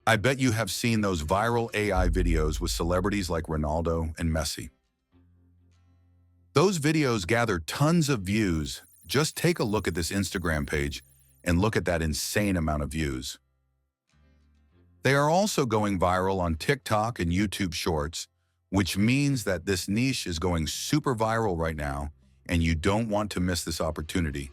I bet you have seen those viral AI videos with celebrities like Ronaldo and Messi. Those videos gather tons of views. Just take a look at this Instagram page and look at that insane amount of views. They are also going viral on TikTok and YouTube Shorts, which means that this niche is going super viral right now, and you don't want to miss this opportunity.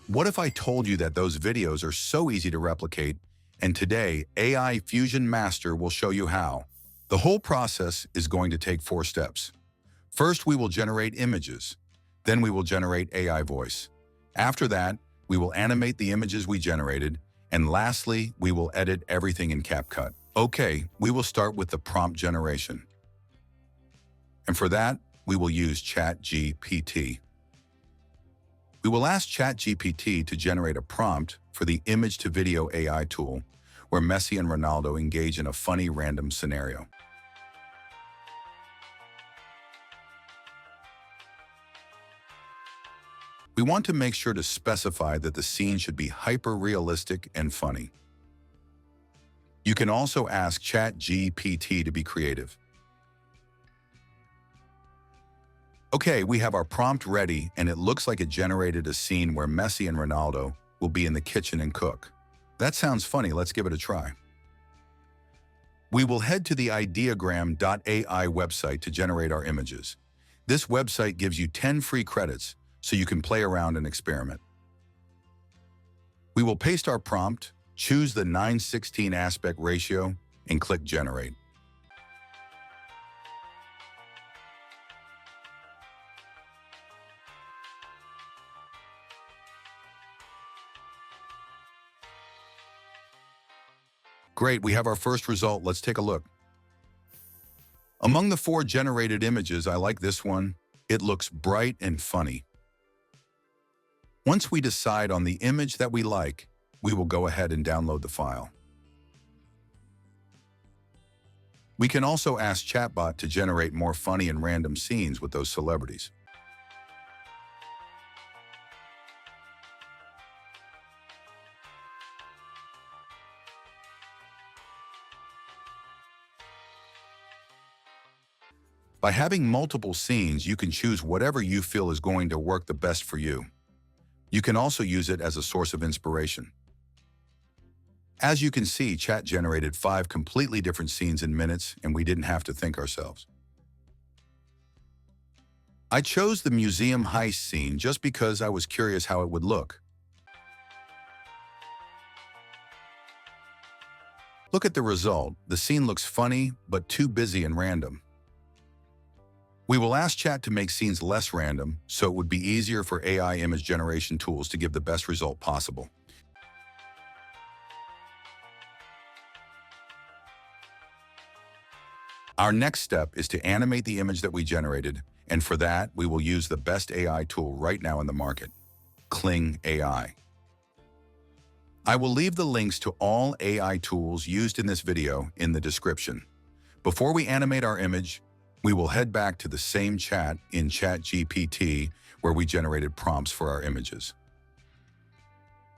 What if I told you that those videos are so easy to replicate, and today, AI Fusion Master will show you how. The whole process is going to take 4 steps. First, we will generate images. Then we will generate AI voice. After that, we will animate the images we generated. And lastly, we will edit everything in CapCut. Okay, we will start with the prompt generation. And for that, we will use ChatGPT. We will ask ChatGPT to generate a prompt for the image-to-video AI tool, where Messi and Ronaldo engage in a funny random scenario. We want to make sure to specify that the scene should be hyper-realistic and funny. You can also ask ChatGPT to be creative. Okay, we have our prompt ready, and it looks like it generated a scene where Messi and Ronaldo will be in the kitchen and cook. That sounds funny, let's give it a try. We will head to the ideogram.ai website to generate our images. This website gives you 10 free credits, so you can play around and experiment. We will paste our prompt, choose the 9:16 aspect ratio, and click Generate. Great, we have our first result. Let's take a look. Among the 4 generated images, I like this one. It looks bright and funny. Once we decide on the image that we like, we will go ahead and download the file. We can also ask Chatbot to generate more funny and random scenes with those celebrities. By having multiple scenes, you can choose whatever you feel is going to work the best for you. You can also use it as a source of inspiration. As you can see, Chat generated 5 completely different scenes in minutes, and we didn't have to think ourselves. I chose the museum heist scene just because I was curious how it would look. Look at the result. The scene looks funny, but too busy and random. We will ask Chat to make scenes less random, so it would be easier for AI image generation tools to give the best result possible. Our next step is to animate the image that we generated, and for that, we will use the best AI tool right now in the market, Kling AI. I will leave the links to all AI tools used in this video in the description. Before we animate our image, we will head back to the same chat in ChatGPT where we generated prompts for our images.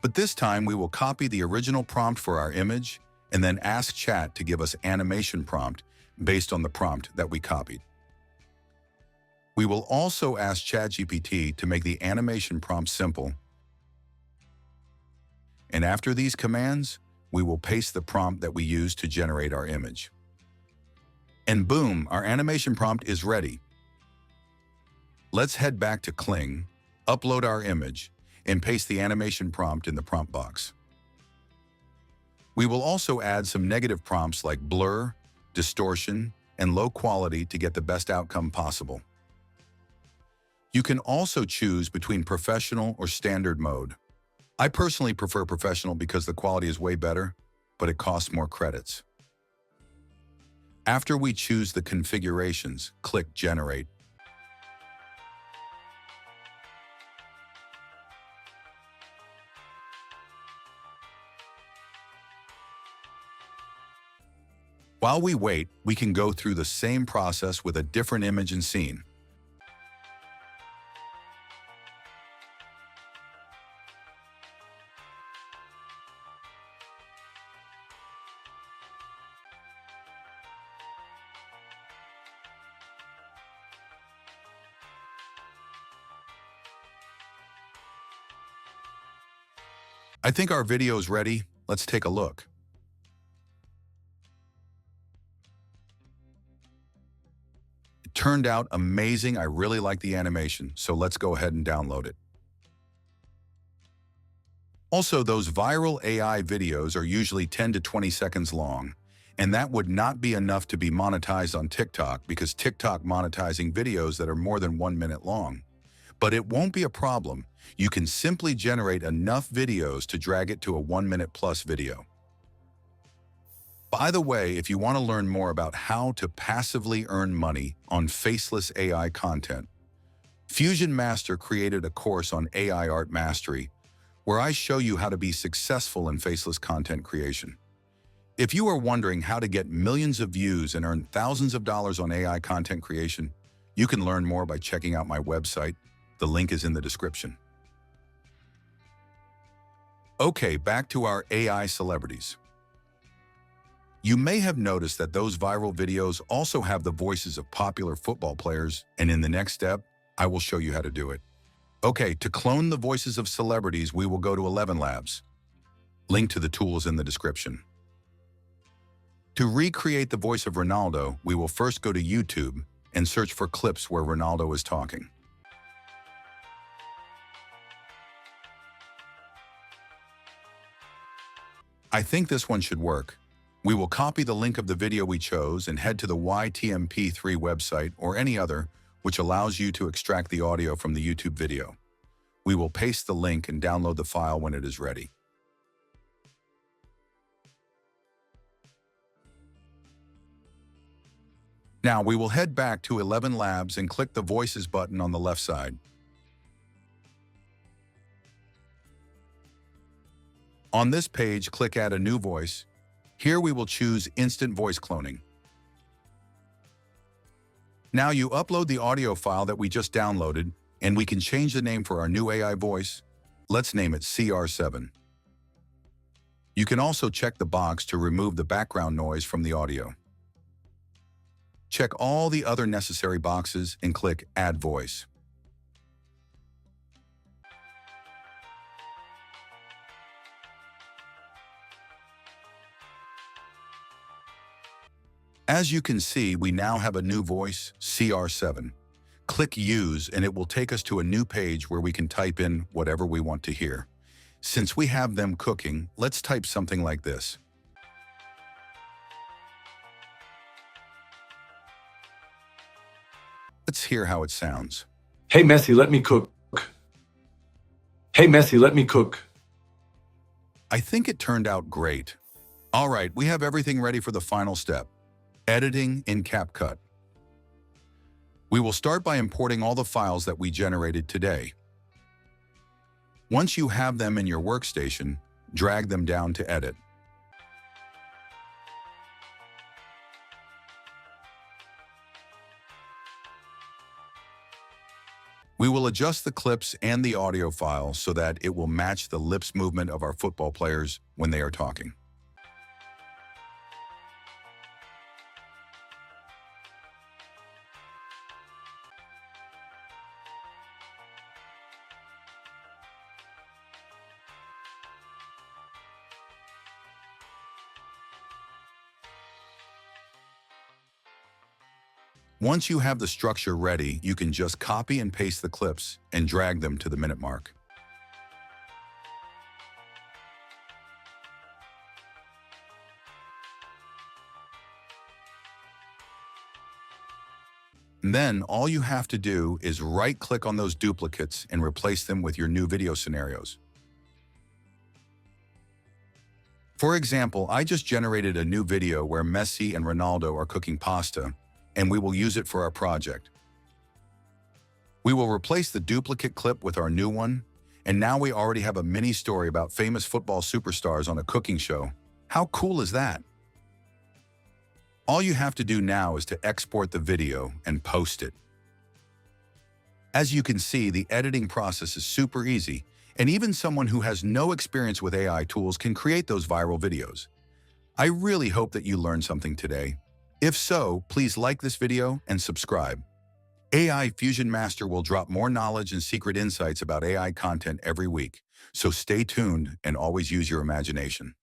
But this time, we will copy the original prompt for our image and then ask Chat to give us animation prompt based on the prompt that we copied. We will also ask ChatGPT to make the animation prompt simple. And after these commands, we will paste the prompt that we used to generate our image. And boom, our animation prompt is ready. Let's head back to Kling, upload our image, and paste the animation prompt in the prompt box. We will also add some negative prompts like blur, distortion, and low quality to get the best outcome possible. You can also choose between professional or standard mode. I personally prefer professional because the quality is way better, but it costs more credits. After we choose the configurations, click Generate. While we wait, we can go through the same process with a different image and scene. I think our video is ready. Let's take a look. It turned out amazing. I really like the animation, so let's go ahead and download it. Also, those viral AI videos are usually 10 to 20 seconds long, and that would not be enough to be monetized on TikTok because TikTok monetizing videos that are more than 1 minute long. But it won't be a problem. You can simply generate enough videos to drag it to a 1 minute plus video. By the way, if you want to learn more about how to passively earn money on faceless AI content, Fusion Master created a course on AI Art Mastery where I show you how to be successful in faceless content creation. If you are wondering how to get millions of views and earn thousands of dollars on AI content creation, you can learn more by checking out my website. The link is in the description. Okay, back to our AI celebrities. You may have noticed that those viral videos also have the voices of popular football players, and in the next step, I will show you how to do it. Okay, to clone the voices of celebrities, we will go to 11 Labs. Link to the tools in the description. To recreate the voice of Ronaldo, we will first go to YouTube and search for clips where Ronaldo is talking. I think this one should work. We will copy the link of the video we chose and head to the YTMP3 website or any other which allows you to extract the audio from the YouTube video. We will paste the link and download the file when it is ready. Now we will head back to 11 Labs and click the Voices button on the left side. On this page, click Add a new voice. Here we will choose Instant Voice Cloning. Now you upload the audio file that we just downloaded, and we can change the name for our new AI voice. Let's name it CR7. You can also check the box to remove the background noise from the audio. Check all the other necessary boxes and click Add Voice. As you can see, we now have a new voice, CR7. Click Use and it will take us to a new page where we can type in whatever we want to hear. Since we have them cooking, let's type something like this. Let's hear how it sounds. Hey Messi, let me cook. Hey Messi, let me cook. I think it turned out great. All right, we have everything ready for the final step. Editing in CapCut. We will start by importing all the files that we generated today. Once you have them in your workstation, drag them down to edit. We will adjust the clips and the audio file so that it will match the lips movement of our football players when they are talking. Once you have the structure ready, you can just copy and paste the clips and drag them to the minute mark. And then all you have to do is right-click on those duplicates and replace them with your new video scenarios. For example, I just generated a new video where Messi and Ronaldo are cooking pasta, and we will use it for our project. We will replace the duplicate clip with our new one, and now we already have a mini story about famous football superstars on a cooking show. How cool is that? All you have to do now is to export the video and post it. As you can see, the editing process is super easy, and even someone who has no experience with AI tools can create those viral videos. I really hope that you learned something today. If so, please like this video and subscribe. AI Fusion Master will drop more knowledge and secret insights about AI content every week. So stay tuned and always use your imagination.